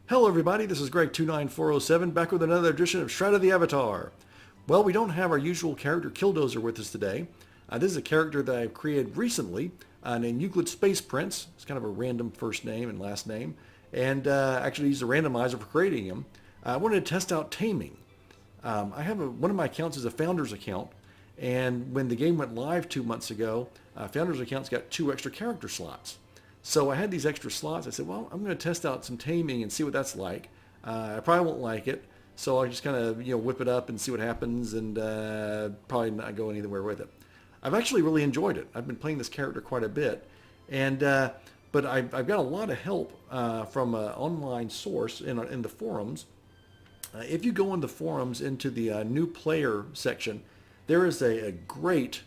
Hello everybody, this is Greg29407 back with another edition of Shroud of the Avatar. Well, we don't have our usual character Killdozer with us today. This is a character that I've created recently named Euclid Space Prince. It's kind of a random first name and last name. And actually used a randomizer for creating him. I wanted to test out Taming. I have one of my accounts is a Founders account. And when the game went live 2 months ago, Founders account's got 2 extra character slots. So I had these extra slots. I said, well, I'm going to test out some Taming and see what that's like. I probably won't like it, so I'll just kind of whip it up and see what happens, and probably not go anywhere with it. I've actually really enjoyed it. I've been playing this character quite a bit, and but I've got a lot of help from an online source in the forums. If you go in the forums into the new player section, there is a great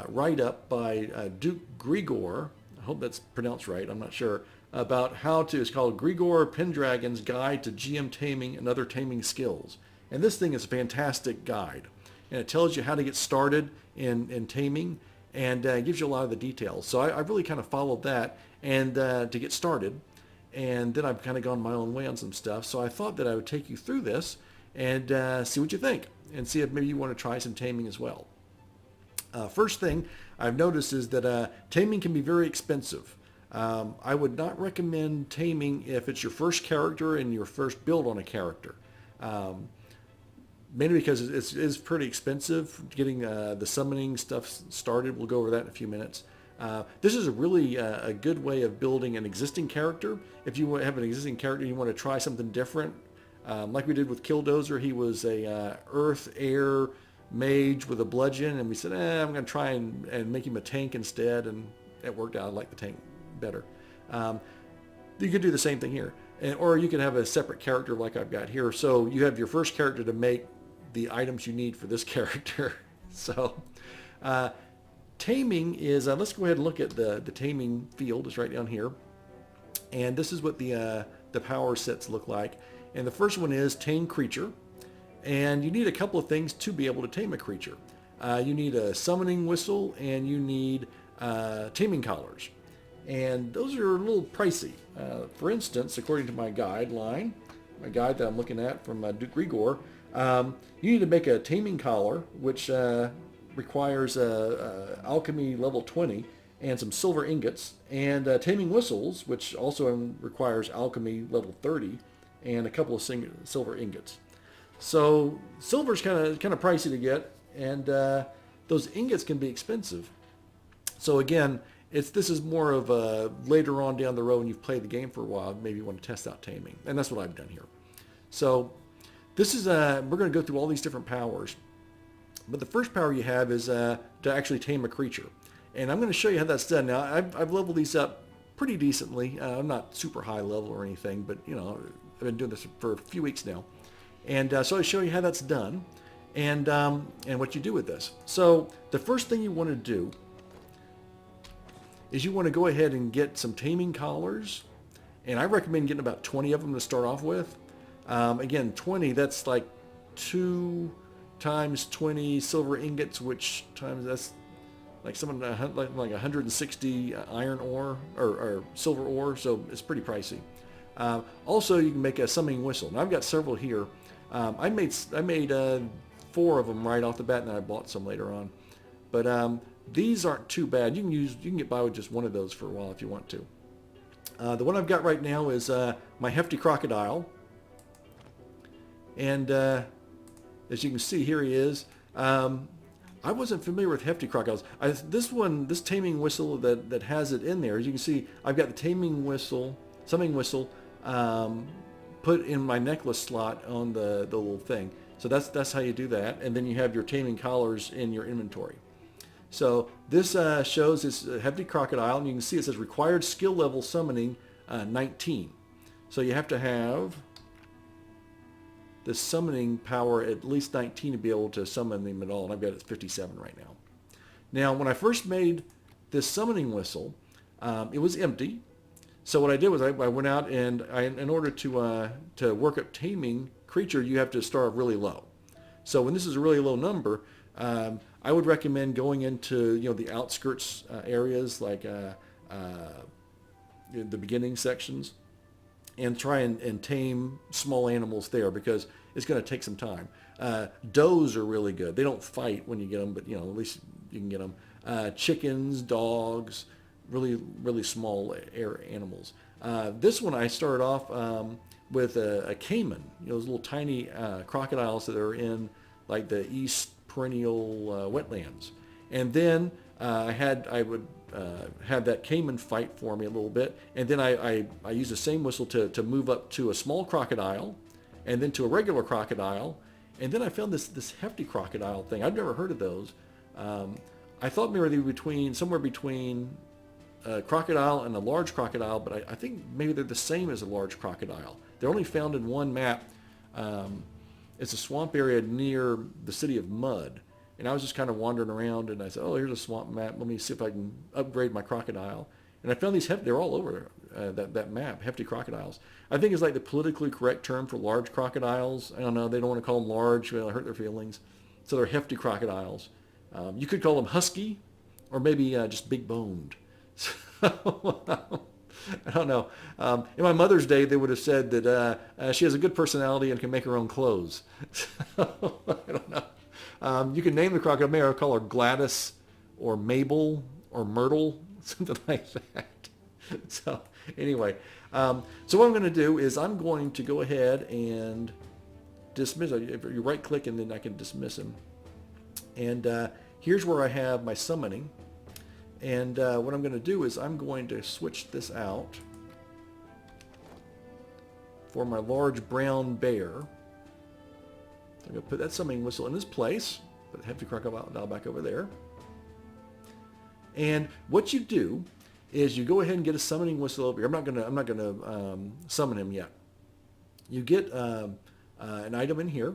write-up by Greagoir. I hope that's pronounced right, I'm not sure, about how to, it's called Greagoir Pendragons Guide to GM Taming and Other Taming Skills. And this thing is a fantastic guide. And it tells you how to get started in taming, and gives you a lot of the details. So I've really kind of followed that and to get started. And then I've kind of gone my own way on some stuff. So I thought that I would take you through this and see what you think, and see if maybe you want to try some taming as well. First thing I've noticed is that taming can be very expensive. I would not recommend taming if it's your first character and your first build on a character. Mainly because it is pretty expensive getting the summoning stuff started. We'll go over that in a few minutes. This is a really a good way of building an existing character. If you have an existing character and you want to try something different, like we did with Killdozer, he was a earth, air, mage with a bludgeon, and we said, I'm going to try and make him a tank instead, and it worked out. I like the tank better. You could do the same thing here, or you could have a separate character like I've got here. So you have your first character to make the items you need for this character. So taming is, let's go ahead and look at the taming field. It's right down here, and this is what the power sets look like. And the first one is tame creature. And you need a couple of things to be able to tame a creature. You need a summoning whistle, and you need taming collars. And those are a little pricey. For instance, according to my guideline, my guide that I'm looking at from Greagoir, you need to make a taming collar, which requires alchemy level 20 and some silver ingots, and taming whistles, which also requires alchemy level 30 and a couple of silver ingots. So silver's kind of pricey to get, and those ingots can be expensive. So again, this is more of a later on down the road when you've played the game for a while, maybe you want to test out taming, and that's what I've done here. So this is we're going to go through all these different powers, but the first power you have is to actually tame a creature, and I'm going to show you how that's done. Now I've leveled these up pretty decently. I'm not super high level or anything, but I've been doing this for a few weeks now. And so I'll show you how that's done, and what you do with this. So the first thing you want to do is you want to go ahead and get some taming collars, and I recommend getting about 20 of them to start off with. Again, 20, that's like 2 times 20 silver ingots, which times that's like something like 160 iron ore or silver ore, so it's pretty pricey. Also, you can make a summoning whistle. Now I've got several here. I made 4 of them right off the bat, and then I bought some later on. But these aren't too bad. You can get by with just one of those for a while if you want to. The one I've got right now is my Hefty Crocodile, and as you can see, here he is. I wasn't familiar with Hefty Crocodiles. This taming whistle that has it in there. As you can see, I've got the taming whistle, summoning whistle, put in my necklace slot on the little thing. So that's how you do that. And then you have your taming collars in your inventory. So this shows this Hefty Crocodile, and you can see it says required skill level summoning 19. So you have to have the summoning power at least 19 to be able to summon them at all. And I've got it at 57 right now. Now, when I first made this summoning whistle, it was empty. So what I did was I went out, and in order to work up taming creature, you have to start really low. So when this is a really low number, I would recommend going into the outskirts areas like the beginning sections, and try and tame small animals there, because it's going to take some time. Does are really good. They don't fight when you get them, but at least you can get them. Chickens, dogs, really, really small air animals. This one I started off with a caiman, those little tiny crocodiles that are in like the East perennial wetlands. And then I would have that caiman fight for me a little bit, and then I use the same whistle to move up to a small crocodile, and then to a regular crocodile, and then I found this hefty crocodile thing. I've never heard of those. I thought maybe they were somewhere between a crocodile and a large crocodile, but I think maybe they're the same as a large crocodile. They're only found in one map. It's a swamp area near the city of Mud. And I was just kind of wandering around, and I said, oh, here's a swamp map. Let me see if I can upgrade my crocodile. And I found these they're all over that map, hefty crocodiles. I think it's like the politically correct term for large crocodiles. I don't know. They don't want to call them large. It'll hurt their feelings. So they're hefty crocodiles. You could call them husky, or maybe just big-boned. So, I don't know. In my mother's day, they would have said that she has a good personality and can make her own clothes. So, I don't know. You can name the crocodile. Maybe I'll call her Gladys or Mabel or Myrtle, something like that. So anyway, so what I'm going to do is I'm going to go ahead and dismiss. You right click and then I can dismiss him. And here's where I have my summoning. And what I'm going to do is I'm going to switch this out for my large brown bear. I'm going to put that summoning whistle in its place. Put the hefty crocodile back over there. And what you do is you go ahead and get a summoning whistle over here. I'm not going to summon him yet. You get an item in here,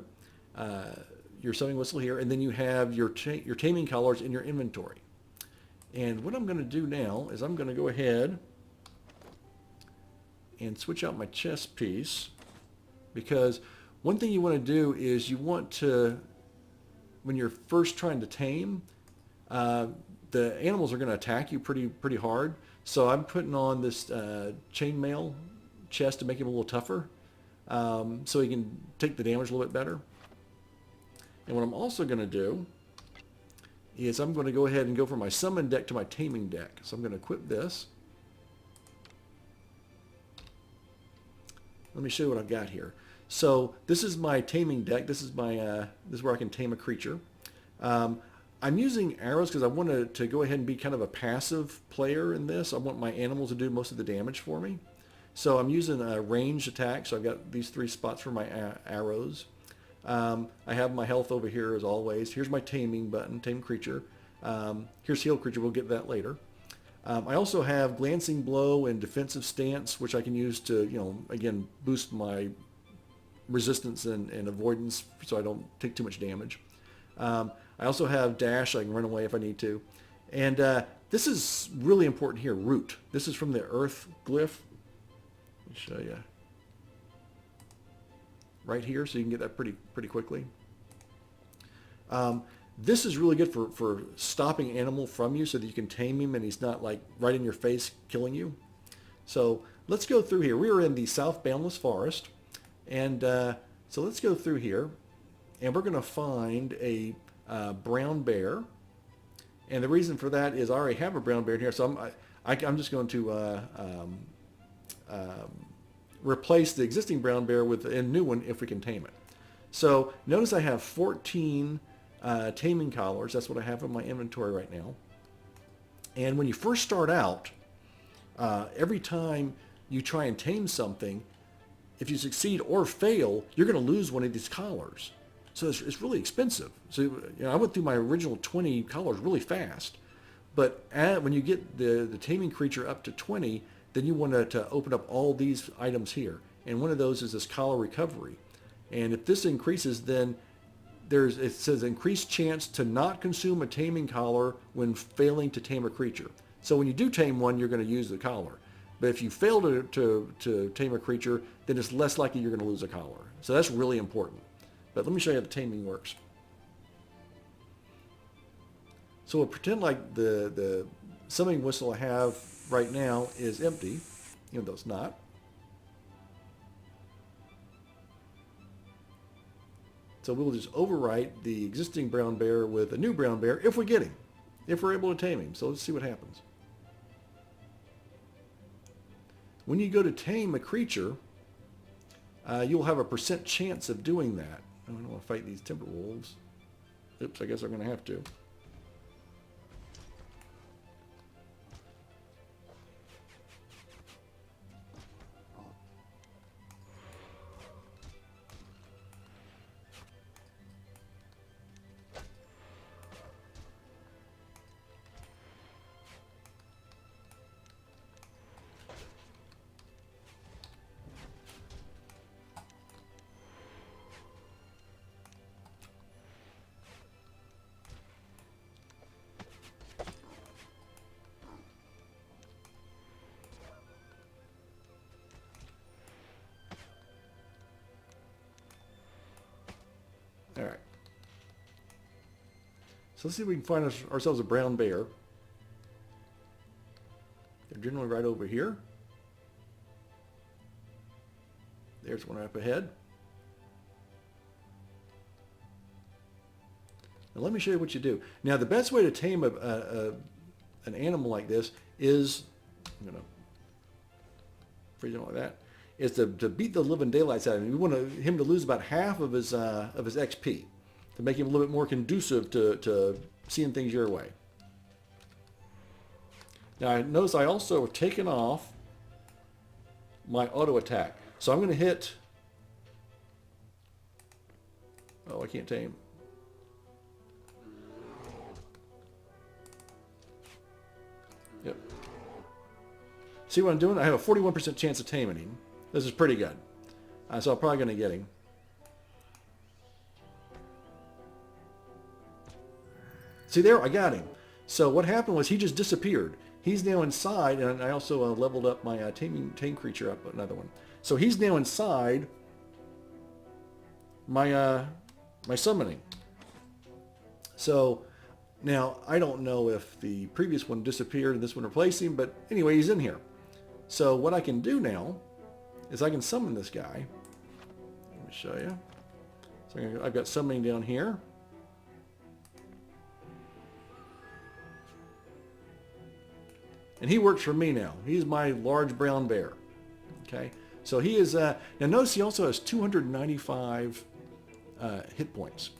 your summoning whistle here, and then you have your taming collars in your inventory. And what I'm going to do now is I'm going to go ahead and switch out my chest piece, because one thing you want to do is you want to, when you're first trying to tame, the animals are going to attack you pretty hard. So I'm putting on this chainmail chest to make him a little tougher, so he can take the damage a little bit better. And what I'm also going to do is I'm going to go ahead and go from my summon deck to my taming deck. So I'm going to equip this. Let me show you what I've got here. So this is my taming deck. This is my this is where I can tame a creature. I'm using arrows because I want to go ahead and be kind of a passive player in this. I want my animals to do most of the damage for me. So I'm using a ranged attack. So I've got these 3 spots for my arrows. I have my health over here as always. Here's my taming button, tame creature. Here's heal creature. We'll get that later. I also have glancing blow and defensive stance, which I can use to, again, boost my resistance and avoidance so I don't take too much damage. I also have dash. I can run away if I need to. And this is really important here, root. This is from the earth glyph. Let me show you. Right here, so you can get that pretty quickly. This is really good for stopping animal from you so that you can tame him and he's not like right in your face killing you. So let's go through here. We are in the South Boundless Forest. And so let's go through here. And we're going to find a brown bear. And the reason for that is I already have a brown bear here. So I'm just going to replace the existing brown bear with a new one if we can tame it. So notice I have 14 taming collars. That's what I have in my inventory right now. And when you first start out, every time you try and tame something, if you succeed or fail, you're going to lose one of these collars. So it's really expensive. So I went through my original 20 collars really fast. But when you get the taming creature up to 20, then you want to open up all these items here. And one of those is this collar recovery. And if this increases, then it says increased chance to not consume a taming collar when failing to tame a creature. So when you do tame one, you're going to use the collar. But if you fail to tame a creature, then it's less likely you're going to lose a collar. So that's really important. But let me show you how the taming works. So we'll pretend like the summoning whistle I have right now is empty, even though it's not. So we'll just overwrite the existing brown bear with a new brown bear if we get him, if we're able to tame him. So let's see what happens. When you go to tame a creature, you'll have a % chance of doing that. I don't want to fight these timber wolves. Oops, I guess I'm going to have to. All right. So let's see if we can find ourselves a brown bear. They're generally right over here. There's one up ahead. Now let me show you what you do. Now the best way to tame an animal like this is, I'm going to freeze it like that, is to beat the living daylights out of him. We want him to lose about half of his XP to make him a little bit more conducive to seeing things your way. Now notice I also have taken off my auto attack. So I'm going to hit, oh, I can't tame. Yep. See what I'm doing? I have a 41% chance of taming him. This is pretty good. So I'm probably going to get him. See there, I got him. So what happened was he just disappeared. He's now inside, and I also leveled up my tame creature up, another one. So he's now inside my my summoning. So now I don't know if the previous one disappeared and this one replaced him, but anyway, he's in here. So what I can do now is I can summon this guy. Let me show you. So I've got summoning down here. And he works for me now. He's my large brown bear. Okay, so he is, now notice he also has 295 hit points.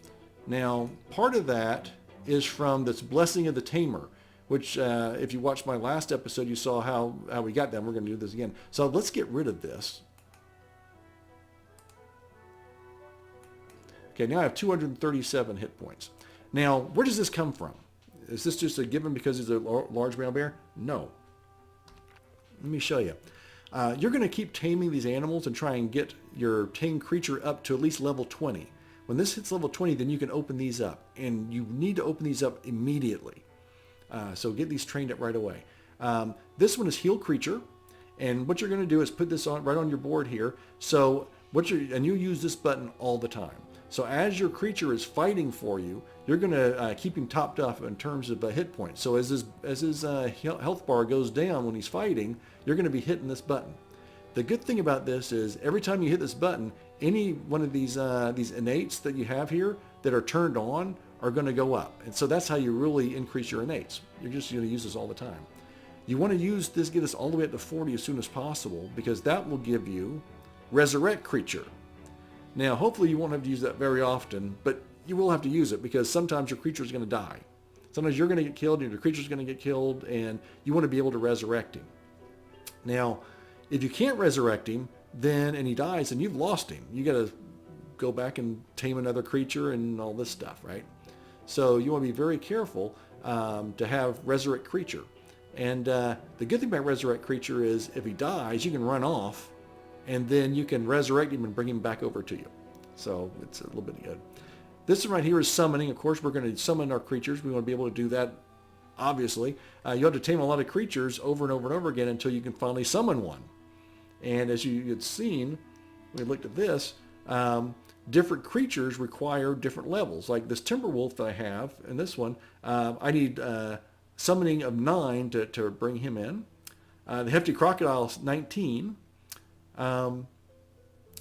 Now, part of that is from this Blessing of the Tamer, which if you watched my last episode, you saw how we got them. We're going to do this again. So let's get rid of this. Okay, now I have 237 hit points. Now, where does this come from? Is this just a given because he's a large brown bear? No. Let me show you. You're going to keep taming these animals and try and get your tame creature up to at least level 20. When this hits level 20, then you can open these up. And you need to open these up immediately. So get these trained up right away. This one is Heal Creature. And what you're going to do is put this on right on your board here. So and you use this button all the time. So as your creature is fighting for you, you're going to keep him topped up in terms of hit points. So as his health bar goes down when he's fighting, you're going to be hitting this button. The good thing about this is every time you hit this button, any one of these innates that you have here that are turned on are going to go up. And so that's how you really increase your innates. You're just going to use this all the time. You want to get this all the way up to 40 as soon as possible because that will give you Resurrect Creature. Now, hopefully you won't have to use that very often, but you will have to use it because sometimes your creature is going to die. Sometimes you're going to get killed and your creature is going to get killed, and you want to be able to resurrect him. Now, if you can't resurrect him, and he dies, then you've lost him. You got to go back and tame another creature and all this stuff, right? So you want to be very careful to have Resurrect Creature. And the good thing about Resurrect Creature is if he dies, you can run off, and then you can resurrect him and bring him back over to you. So it's a little bit good. This one right here is summoning. Of course, we're going to summon our creatures. We want to be able to do that, obviously. You have to tame a lot of creatures over and over and over again until you can finally summon one. And as you had seen, we looked at this, different creatures require different levels. Like this timber wolf that I have, and this one, I need summoning of 9 to bring him in. The hefty crocodile is 19.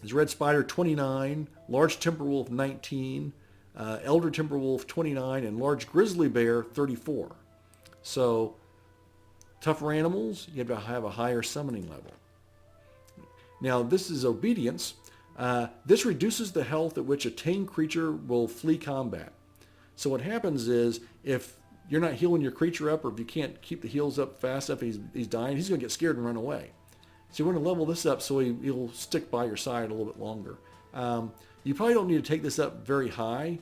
There's red spider 29, large timber wolf 19, elder timber wolf 29, and large grizzly bear 34. So tougher animals, you have to have a higher summoning level. Now this is obedience. This reduces the health at which a tame creature will flee combat. So what happens is if you're not healing your creature up, or if you can't keep the heals up fast enough, he's dying, he's going to get scared and run away. So you want to level this up so he'll stick by your side a little bit longer. You probably don't need to take this up very high.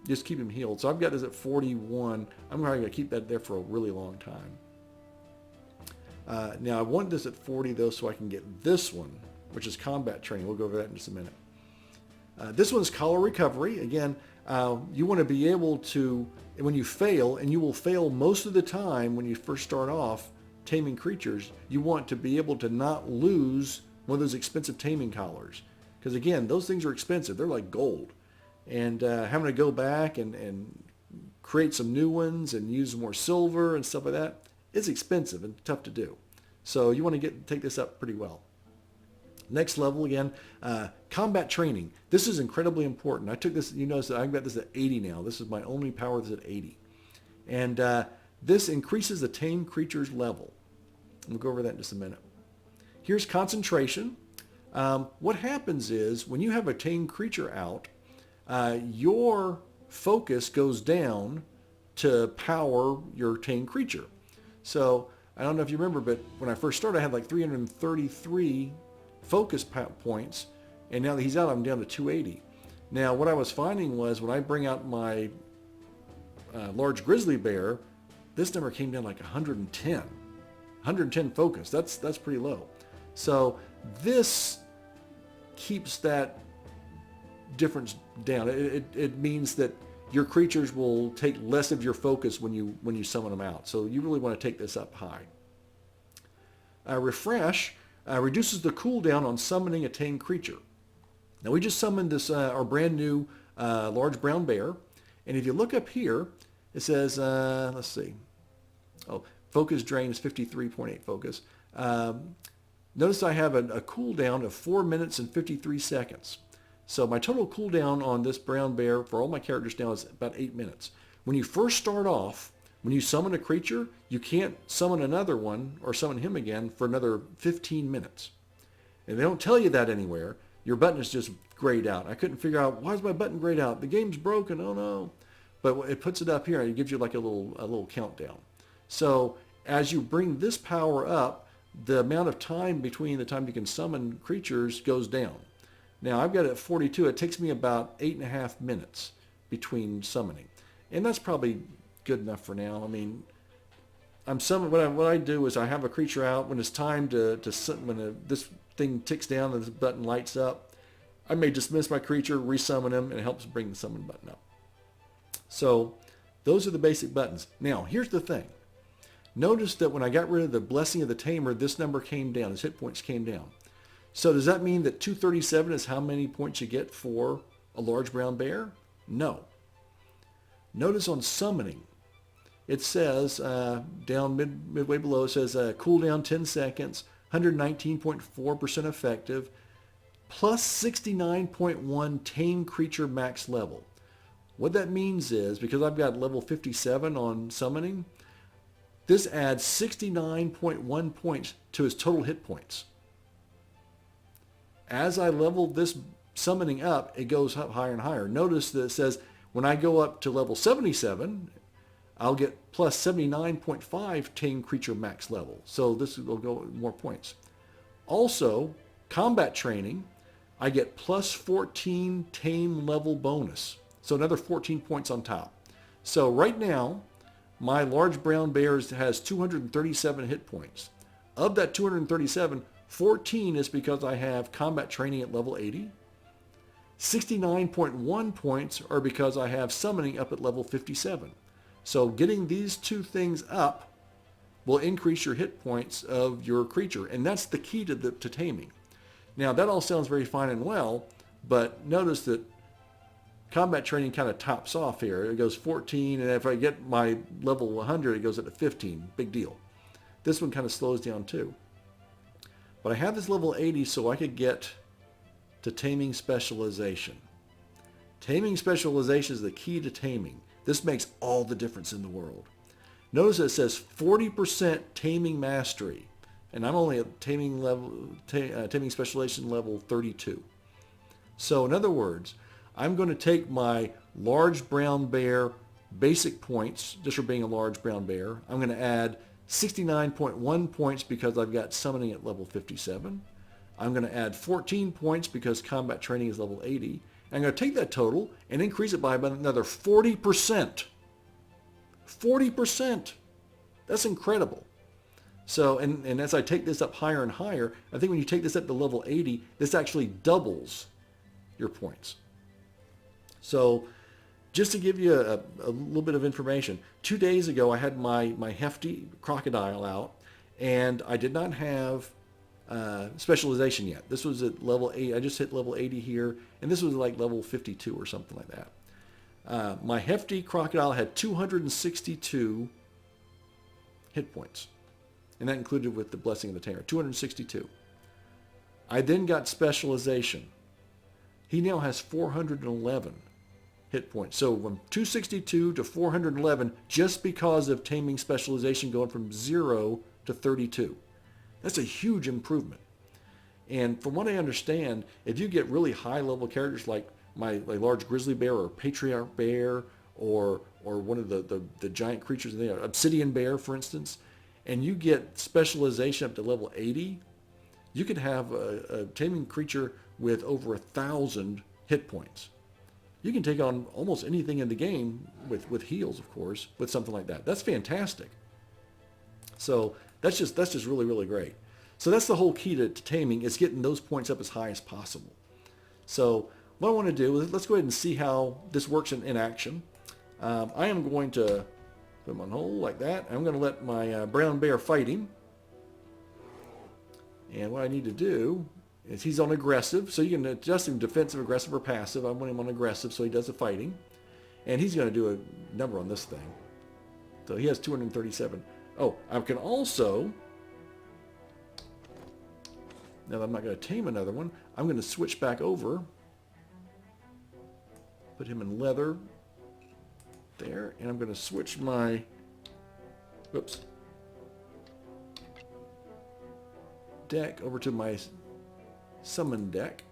Just keep him healed. So I've got this at 41. I'm probably going to keep that there for a really long time. Now I want this at 40 though, so I can get this one, which is combat training. We'll go over that in just a minute. This one's collar recovery. Again, you want to be able to, when you fail, and you will fail most of the time when you first start off taming creatures, you want to be able to not lose one of those expensive taming collars. Because again, those things are expensive. They're like gold. And having to go back and create some new ones and use more silver and stuff like that is expensive and tough to do. So you want to take this up pretty well. Next level again, combat training. This is incredibly important. I took this, you notice that I've got this at 80 now. This is my only power that's at 80. And this increases the tame creature's level. We'll go over that in just a minute. Here's concentration. What happens is when you have a tame creature out, your focus goes down to power your tame creature. So I don't know if you remember, but when I first started, I had like 333 focus points, and now that he's out, I'm down to 280. Now what I was finding was when I bring out my large grizzly bear, this number came down like 110 focus. That's pretty low. So this keeps that difference down. It means that your creatures will take less of your focus when you summon them out. So you really want to take this up high. Refresh reduces the cooldown on summoning a tame creature. Now we just summoned this our brand new large brown bear, and if you look up here, it says let's see. Oh, focus drain is 53.8 focus. Notice I have a cooldown of 4 minutes and 53 seconds. So my total cooldown on this brown bear for all my characters now is about 8 minutes. When you first start off, when you summon a creature, you can't summon another one or summon him again for another 15 minutes. And they don't tell you that anywhere. Your button is just grayed out. I couldn't figure out, why is my button grayed out? The game's broken, oh no. But it puts it up here and it gives you like a little countdown. So as you bring this power up, the amount of time between the time you can summon creatures goes down. Now I've got it at 42. It takes me about 8.5 minutes between summoning. And that's probably good enough for now. I mean, I'm summoning, what I do is I have a creature out. When it's time to summon, this thing ticks down and this button lights up, I may dismiss my creature, resummon him, and it helps bring the summon button up. So those are the basic buttons. Now here's the thing. Notice that when I got rid of the Blessing of the Tamer, this number came down, his hit points came down. So does that mean that 237 is how many points you get for a large brown bear? No. Notice on summoning, it says down midway below, it says cooldown 10 seconds, 119.4% effective, plus 69.1 tame creature max level. What that means is, because I've got level 57 on summoning, this adds 69.1 points to his total hit points. As I level this summoning up, it goes up higher and higher. Notice that it says when I go up to level 77, I'll get plus 79.5 tame creature max level. So this will go more points. Also, combat training, I get plus 14 tame level bonus. So another 14 points on top. So right now, my large brown bear has 237 hit points. Of that 237, 14 is because I have combat training at level 80. 69.1 points are because I have summoning up at level 57. So getting these two things up will increase your hit points of your creature. And that's the key to taming. Now that all sounds very fine and well, but notice that combat training kind of tops off here. It goes 14, and if I get my level 100, it goes up to 15. Big deal. This one kind of slows down too. But I have this level 80 so I could get to taming specialization. Taming specialization is the key to taming. This makes all the difference in the world. Notice it says 40% taming mastery, and I'm only at taming specialization level 32. So in other words, I'm going to take my large brown bear basic points, just for being a large brown bear. I'm going to add 69.1 points because I've got summoning at level 57. I'm going to add 14 points because combat training is level 80. I'm going to take that total and increase it by about another 40%. 40%. That's incredible. So, and as I take this up higher and higher, I think when you take this up to level 80, this actually doubles your points. So just to give you a little bit of information, 2 days ago I had my hefty crocodile out, and I did not have specialization yet. This was at level 8. I just hit level 80 here, and this was like level 52 or something like that. My hefty crocodile had 262 hit points, and that included with the Blessing of the Tamer, 262. I then got specialization. He now has 411 hit points. So from 262 to 411 just because of taming specialization going from 0 to 32. That's a huge improvement. And from what I understand, if you get really high level characters like my large grizzly bear or patriarch bear or one of the giant creatures in there, obsidian bear for instance, and you get specialization up to level 80, you could have a taming creature with over 1,000 hit points. You can take on almost anything in the game with heals, of course, with something like that. That's fantastic. So that's just really, really great. So that's the whole key to taming, is getting those points up as high as possible. So what I want to do is let's go ahead and see how this works in action. I am going to put him on hold like that. I'm going to let my brown bear fight him. And what I need to do is he's on aggressive, so you can adjust him defensive, aggressive, or passive. I want him on aggressive so he does the fighting. And he's going to do a number on this thing. So he has 237. Oh, I can also, now that I'm not going to tame another one, I'm going to switch back over. Put him in leather there, and I'm going to switch my, whoops, deck over to my summon deck.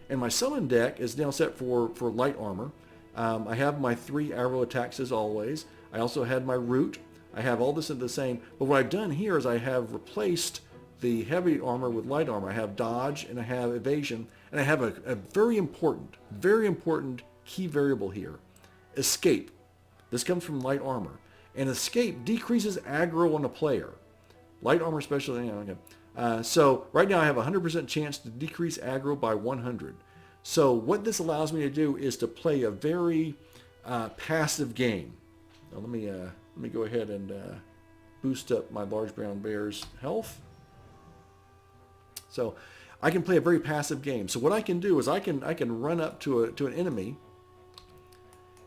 And my summon deck is now set for light armor. I have my 3 arrow attacks as always. I also had my root. I have all this in the same, but what I've done here is I have replaced the heavy armor with light armor. I have dodge and I have evasion, and I have a very important key variable here, escape. This comes from light armor. And escape decreases aggro on a player. Light armor special. Okay. So right now I have a 100% chance to decrease aggro by 100. So what this allows me to do is to play a very passive game. Now let me go ahead and boost up my large brown bear's health. So I can play a very passive game. So what I can do is I can run up to an enemy,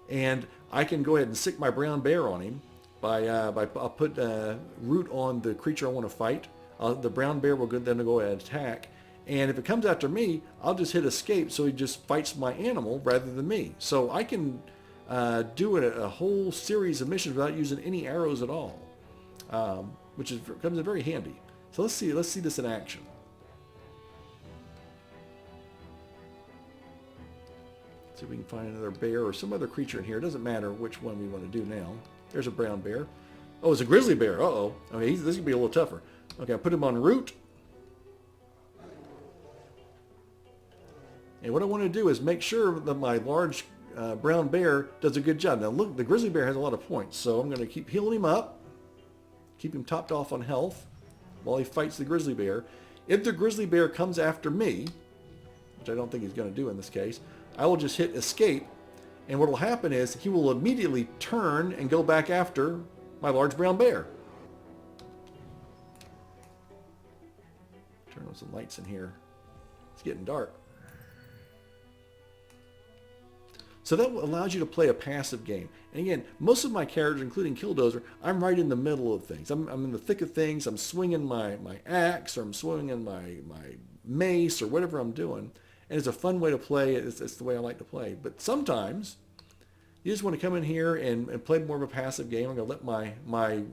and I can go ahead and sick my brown bear on him. I'll put root on the creature I want to fight. The brown bear will then go ahead and attack. And if it comes after me, I'll just hit escape so he just fights my animal rather than me. So I can do a whole series of missions without using any arrows at all, which comes in very handy. So let's see this in action. See if we can find another bear or some other creature in here. It doesn't matter which one we want to do now. There's a brown bear. Oh, it's a grizzly bear. Uh-oh. Okay, this could be a little tougher. Okay, I put him on root. And what I want to do is make sure that my large brown bear does a good job. Now look, the grizzly bear has a lot of points, so I'm going to keep healing him up. Keep him topped off on health while he fights the grizzly bear. If the grizzly bear comes after me, which I don't think he's going to do in this case, I will just hit escape. And what will happen is he will immediately turn and go back after my large brown bear. Turn on some lights in here. It's getting dark. So that allows you to play a passive game. And again, most of my characters, including Killdozer, I'm right in the middle of things. I'm in the thick of things. I'm swinging my axe, or I'm swinging my mace, or whatever I'm doing. And it's a fun way to play. It's the way I like to play. But sometimes you just want to come in here and play more of a passive game. I'm going to let my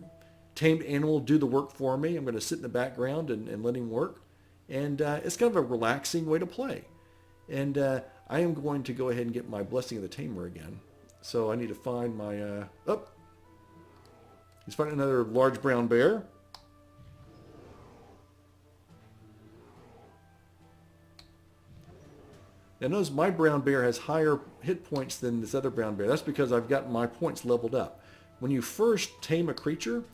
tamed animal do the work for me. I'm going to sit in the background and let him work. And it's kind of a relaxing way to play. And I am going to go ahead and get my Blessing of the Tamer again. So I need to find my... he's finding another large brown bear. Now notice my brown bear has higher hit points than this other brown bear. That's because I've gotten my points leveled up. When you first tame a creature,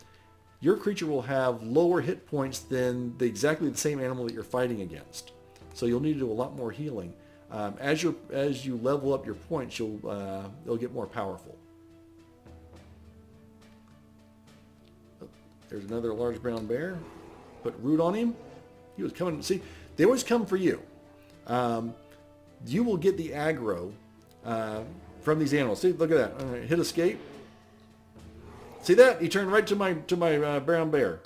your creature will have lower hit points than exactly the same animal that you're fighting against. So you'll need to do a lot more healing. As you level up your points, they'll get more powerful. Oh, there's another large brown bear. Put root on him. He was coming. See, they always come for you. You will get the aggro from these animals. See, look at that. I'm gonna hit escape. See that? He turned right to my brown bear.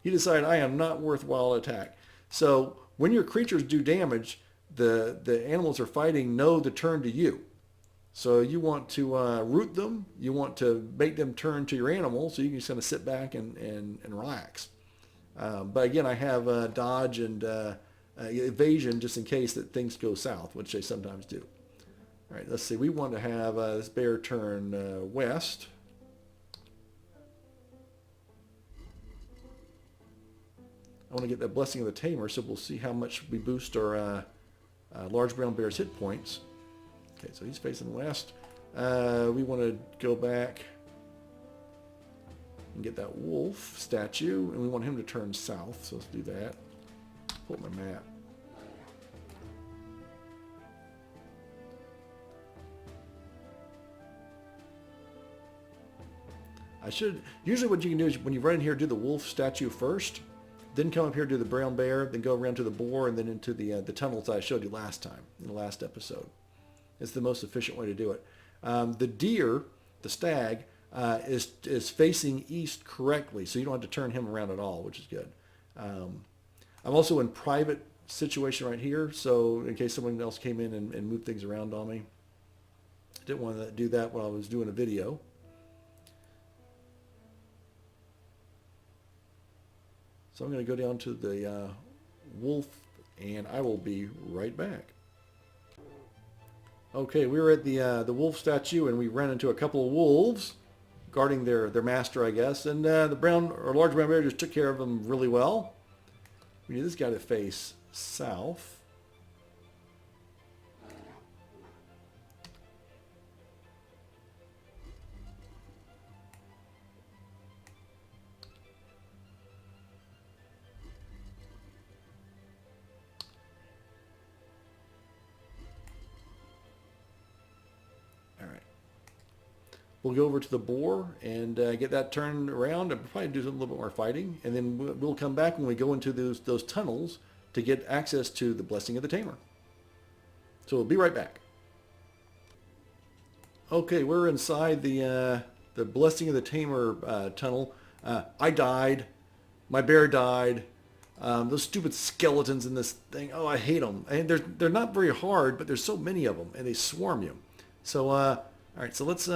He decided I am not worthwhile to attack. So when your creatures do damage, the animals are fighting know to turn to you. So you want to root them. You want to make them turn to your animal, so you can just kind of sit back and relax. But again, I have dodge and evasion just in case that things go south, which they sometimes do. All right, let's see. We want to have this bear turn west. I want to get that Blessing of the Tamer, so we'll see how much we boost our large brown bear's hit points. Okay, so he's facing west. We want to go back and get that wolf statue, and we want him to turn south, so let's do that. Pull up my map. Usually what you can do is when you run in here, do the wolf statue first, then come up here, do the brown bear, then go around to the boar, and then into the tunnels I showed you last time, in the last episode. It's the most efficient way to do it. The deer, the stag, is facing east correctly, so you don't have to turn him around at all, which is good. I'm also in private situation right here, so in case someone else came in and moved things around on me. I didn't want to do that while I was doing a video. So I'm going to go down to the wolf, and I will be right back. Okay, we were at the wolf statue, and we ran into a couple of wolves guarding their master, I guess. And the large brown bear just took care of them really well. We need this guy to face south. We'll go over to the boar and get that turned around and probably do a little bit more fighting. And then we'll come back when we go into those tunnels to get access to the Blessing of the Tamer. So we'll be right back. Okay, we're inside the Blessing of the Tamer tunnel. I died. My bear died. Those stupid skeletons in this thing. Oh, I hate them. And they're not very hard, but there's so many of them, and they swarm you. So, all right, so let's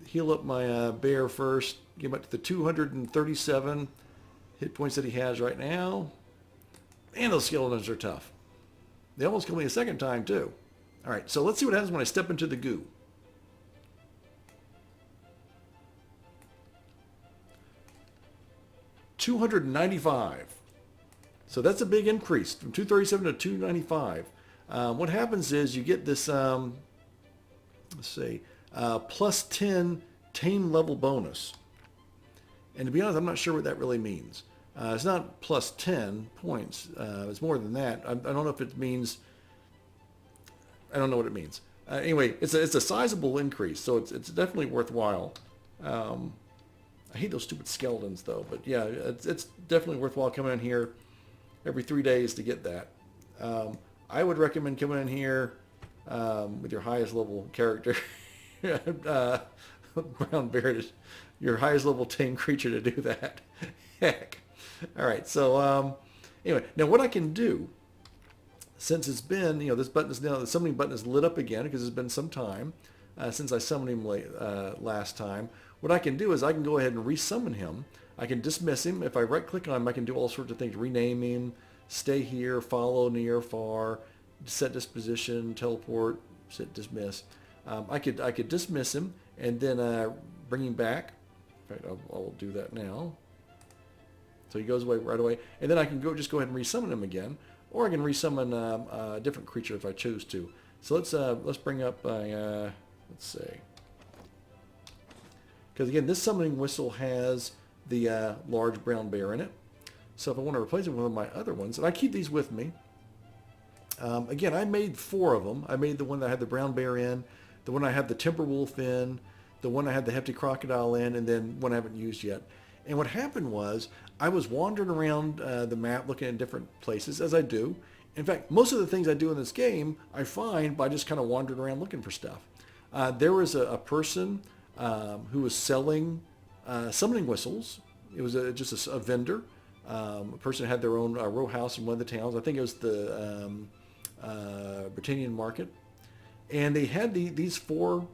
heal up my bear first. Get him up to the 237 hit points that he has right now. Man, those skeletons are tough. They almost killed me a second time, too. All right, so let's see what happens when I step into the goo. $295. So that's a big increase from 237 to 295. What happens is you get this, let's see, plus 10 tame level bonus. And to be honest, I'm not sure what that really means. It's not plus 10 points. It's more than that. I don't know if it means, I don't know what it means. Anyway, it's a sizable increase, so it's definitely worthwhile. I hate those stupid skeletons, though. But yeah, it's definitely worthwhile coming in here every 3 days to get that. I would recommend coming in here with your highest level character, brown bear, your highest level tame creature to do that. Heck. All right, so anyway, now what I can do, since it's been, this button is now, the summoning button is lit up again because it's been some time since I summoned him last time. What I can do is I can go ahead and resummon him. I can dismiss him. If I right-click on him, I can do all sorts of things. Rename him, stay here, follow, near, far, set disposition, teleport, set dismiss. I could dismiss him and then bring him back. In fact, I'll do that now. So he goes away right away. And then I can just go ahead and resummon him again. Or I can resummon a different creature if I choose to. So let's bring up, let's see. Because again, this summoning whistle has the large brown bear in it. So if I want to replace it with one of my other ones, and I keep these with me. Again, I made 4 of them. I made the one that had the brown bear in, the one I had the timber wolf in, the one I had the hefty crocodile in, and then one I haven't used yet. And what happened was I was wandering around the map looking at different places, as I do. In fact, most of the things I do in this game I find by just kind of wandering around looking for stuff. There was a person who was selling summoning whistles. It was just a vendor. A person had their own row house in one of the towns. I think it was the Britannian market. And they had these 4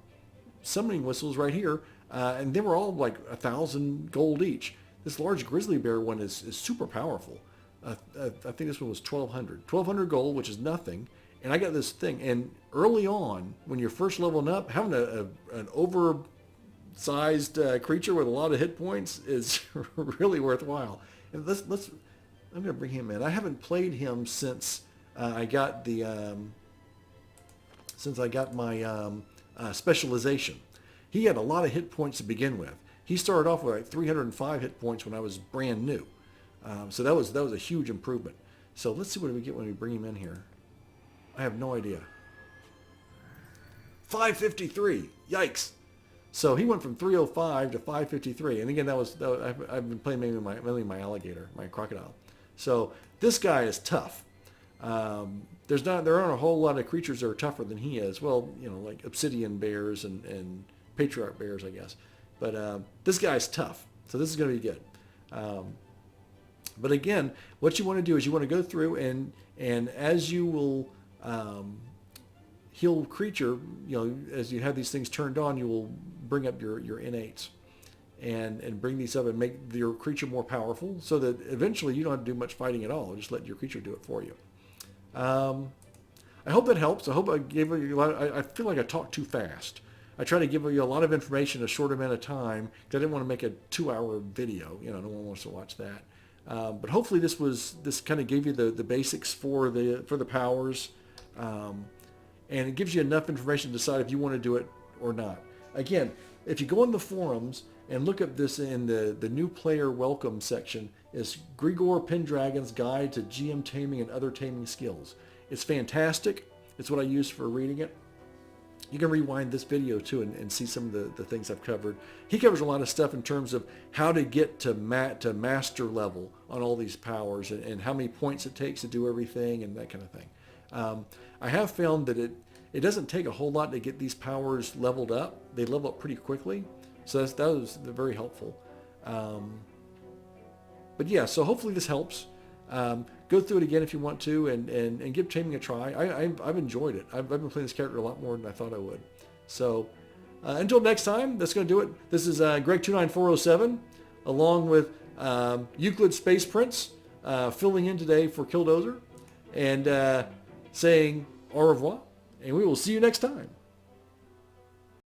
summoning whistles right here. And they were all like 1,000 gold each. This large grizzly bear one is super powerful. I think this one was 1,200. 1,200 gold, which is nothing. And I got this thing. And early on, when you're first leveling up, having an oversized creature with a lot of hit points is really worthwhile. And I'm going to bring him in. I haven't played him since I got my specialization. He had a lot of hit points to begin with. He started off with like 305 hit points when I was brand new. So that was a huge improvement. So let's see what we get when we bring him in here. I have no idea. 553. Yikes. So he went from 305 to 553. And again, I've been playing mainly my alligator, my crocodile. So this guy is tough. There aren't a whole lot of creatures that are tougher than he is. Well, like obsidian bears and patriarch bears, I guess. But this guy's tough. So this is going to be good. But again, what you want to do is you want to go through and as you will heal creature, as you have these things turned on, you will bring up your innates and bring these up and make your creature more powerful so that eventually you don't have to do much fighting at all. Just let your creature do it for you. I hope that helps. I hope I gave you a lot. I feel like I talked too fast. I try to give you a lot of information in a short amount of time because I didn't want to make a 2-hour video. No one wants to watch that. But hopefully this kind of gave you the basics for the powers, and it gives you enough information to decide if you want to do it or not. Again, if you go on the forums and look up this in the new player welcome section, is Greagoir Pendragons Guide to GM Taming and Other Taming Skills. It's fantastic. It's what I use for reading it. You can rewind this video too and see some of the things I've covered. He covers a lot of stuff in terms of how to get to master level on all these powers and how many points it takes to do everything and that kind of thing. I have found that it doesn't take a whole lot to get these powers leveled up. They level up pretty quickly. So that was very helpful. But yeah, so hopefully this helps. Go through it again if you want to and give Taming a try. I've enjoyed it. I've been playing this character a lot more than I thought I would. So until next time, that's going to do it. This is Greg29407 along with Euclid Space Prince filling in today for Killdozer and saying au revoir, and we will see you next time.